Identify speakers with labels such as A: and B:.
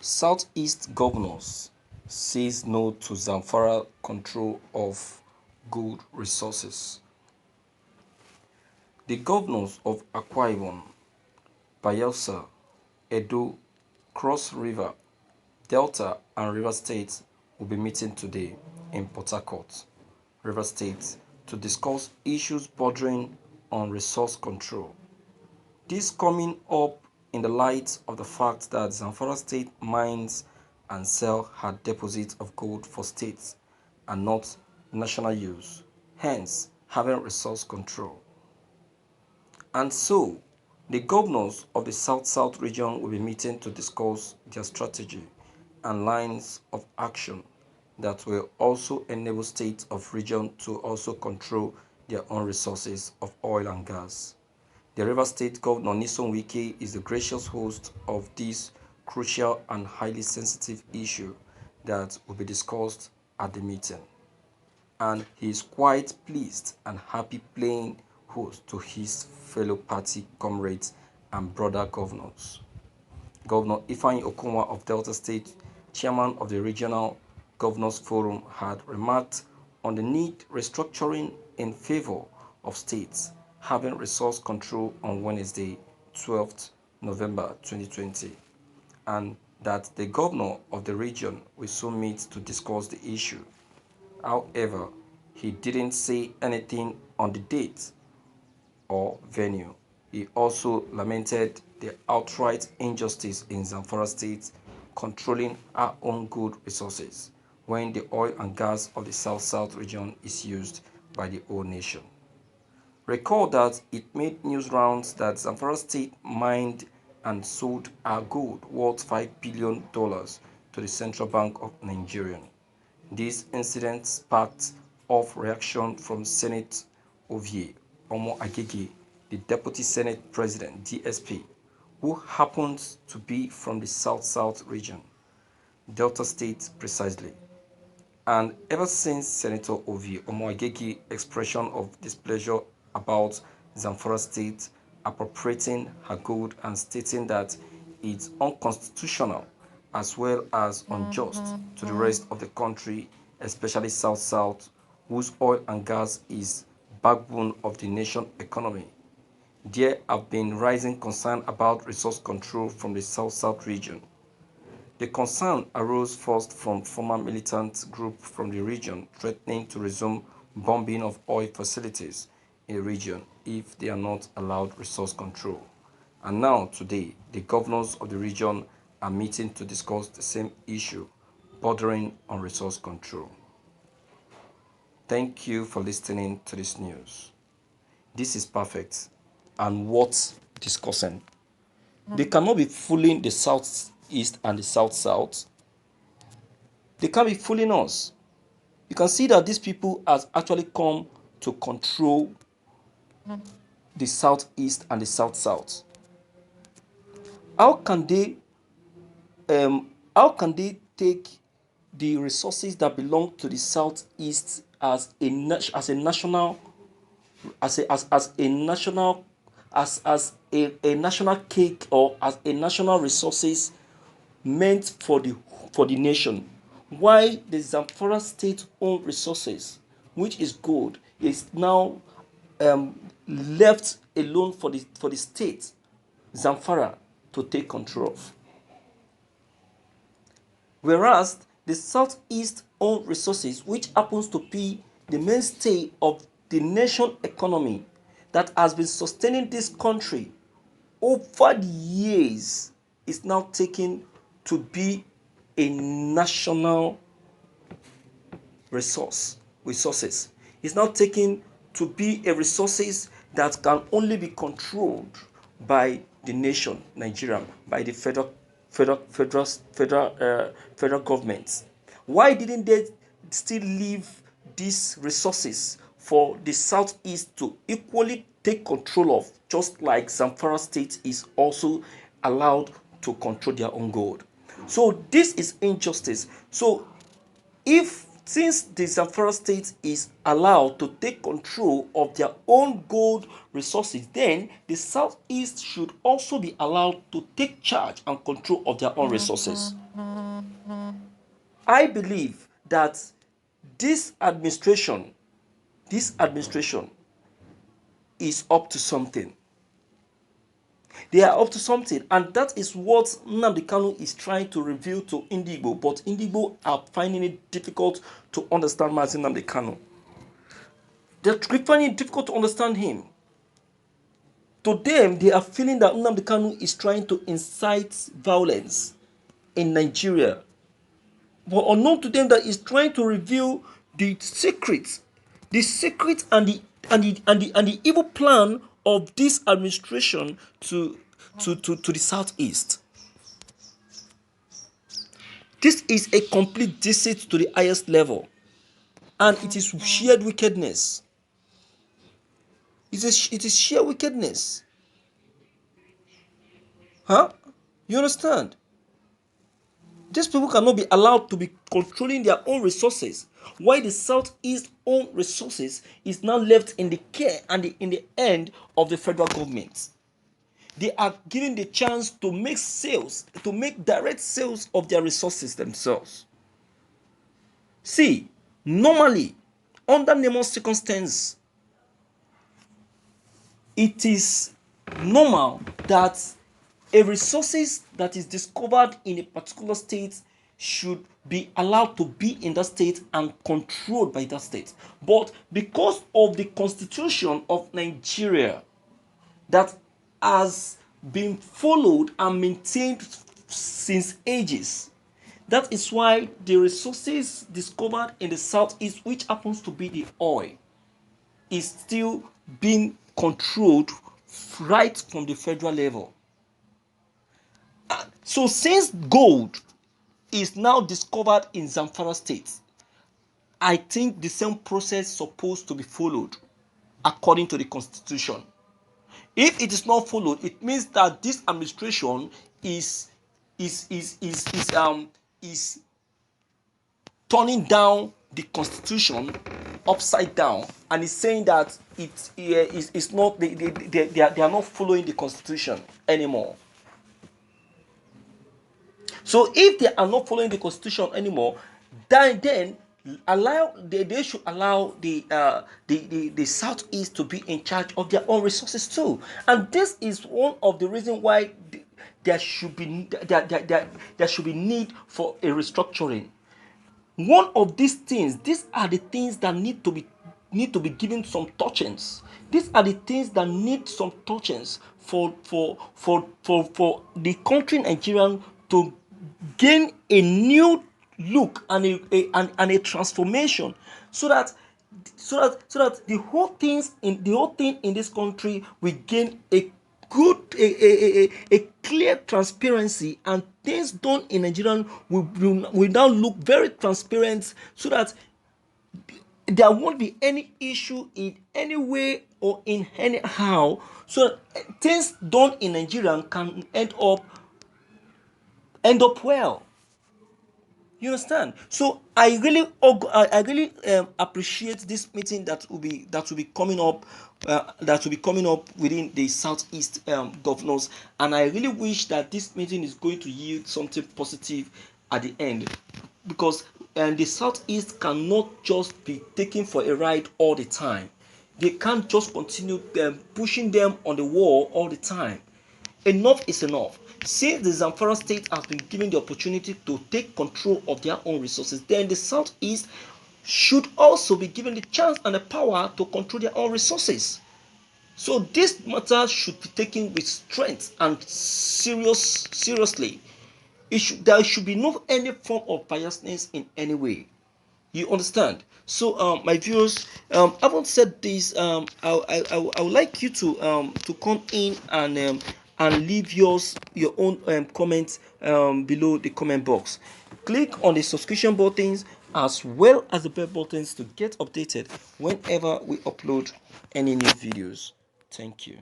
A: Southeast governors says no to Zamfara control of gold resources. The governors of Akwa Ibom, Bayelsa, Edo, Cross River, Delta and Rivers State will be meeting today in Port Harcourt, Rivers State, to discuss issues bordering on resource control. This coming up in the light of the fact that Zamfara State mines and sell her deposits of gold for states and not national use, hence having resource control. And so, the governors of the South-South region will be meeting to discuss their strategy and lines of action that will also enable states of region to also control their own resources of oil and gas. The Rivers State Governor Nyesom Wike is the gracious host of this crucial and highly sensitive issue that will be discussed at the meeting. And he is quite pleased and happy playing host to his fellow party comrades and brother governors. Governor Ifeanyi Okonwa of Delta State, chairman of the Regional Governors Forum, had remarked on the need restructuring in favor of states having resource control on Wednesday, 12th November 2020, and that the governor of the region will soon meet to discuss the issue. However, he didn't say anything on the date or venue. He also lamented the outright injustice in Zamfara State controlling our own good resources when the oil and gas of the South-South region is used by the whole nation. Recall that it made news rounds that Zamfara State mined and sold our gold worth $5 billion to the Central Bank of Nigeria. This incident sparked off reaction from Senate Ovie Omo Agege, the Deputy Senate President (DSP), who happens to be from the South-South region, Delta State precisely. And ever since Senator Ovie Omo Agege's expression of displeasure about Zamfara State appropriating her gold and stating that it's unconstitutional as well as unjust to the rest of the country, especially South-South, whose oil and gas is backbone of the nation's economy. There have been rising concern about resource control from the South-South region. The concern arose first from former militant groups from the region threatening to resume bombing of oil facilities in the region if they are not allowed resource control. And now, today, the governors of the region are meeting to discuss the same issue, bordering on resource control. Thank you for listening to this news. This is perfect and worth discussing. They cannot be fooling the Southeast and the South-South. They can't be fooling us. You can see that these people have actually come to control the Southeast and the South-South. How can they take the resources that belong to the Southeast as a national cake, or as a national resources meant for the nation, why the Zamfara State owned resources, which is gold, is now left alone for the state Zamfara to take control of, whereas the Southeast owned resources, which happens to be the mainstay of the nation economy that has been sustaining this country over the years, is now taken to be a national resources. It's now taken to be a resources that can only be controlled by the nation Nigeria, by the federal government. Why didn't they still leave these resources for the Southeast to equally take control of, just like Zamfara State is also allowed to control their own gold? So this is injustice. So if since the Zamfara state is allowed to take control of their own gold resources, then the southeast should also be allowed to take charge and control of their own resources. I believe that this administration is up to something. They are up to something, and that is what Nnamdi Kanu is trying to reveal to Indigo, but Indigo are finding it difficult to understand Mazin Nnamdi Kanu. They're finding it difficult to understand him. To them, they are feeling that Nnamdi Kanu is trying to incite violence in Nigeria. But unknown to them, that is trying to reveal the secrets and the evil plan of this administration to the southeast. This is a complete deceit to the highest level, and it is shared wickedness. It is sheer wickedness. Huh? You understand? These people cannot be allowed to be controlling their own resources, while the southeast own resources is now left in the care and in the hand of the federal government. They are given the chance to make sales, to make direct sales of their resources themselves. See, normally, under normal circumstances, it is normal that a resources that is discovered in a particular state should be allowed to be in that state and controlled by that state. But because of the constitution of Nigeria that has been followed and maintained since ages, that is why the resources discovered in the southeast, which happens to be the oil, is still being controlled right from the federal level. So since gold is now discovered in Zamfara state, I think the same process is supposed to be followed according to the constitution. If it is not followed, it means that this administration is turning down the constitution upside down, and is saying that it's not, they are not following the constitution anymore. So if they are not following the constitution anymore, then they should allow the southeast to be in charge of their own resources too. And this is one of the reasons why there should be need for a restructuring. One of these are the things that need to be given some touchings. These are the things that need some touchings for the country Nigerian to gain a new look and a transformation, so that the whole thing in this country will gain a clear transparency, and things done in Nigeria will now look very transparent, so that there won't be any issue in any way or in anyhow, so that things done in Nigeria can end up well. You understand? So I really appreciate this meeting that will be coming up within the southeast governors, and I really wish that this meeting is going to yield something positive at the end, because the southeast cannot just be taken for a ride all the time. They can't just continue pushing them on the wall all the time. Enough is enough. Since the Zamfara state has been given the opportunity to take control of their own resources, then the southeast should also be given the chance and the power to control their own resources. So this matter should be taken with strength and seriously. There should be no any form of biasness in any way. You understand? So my viewers, having said this, I would like you to come in and leave your own comments below the comment box. Click on the subscription buttons as well as the bell buttons to get updated whenever we upload any new videos. Thank you.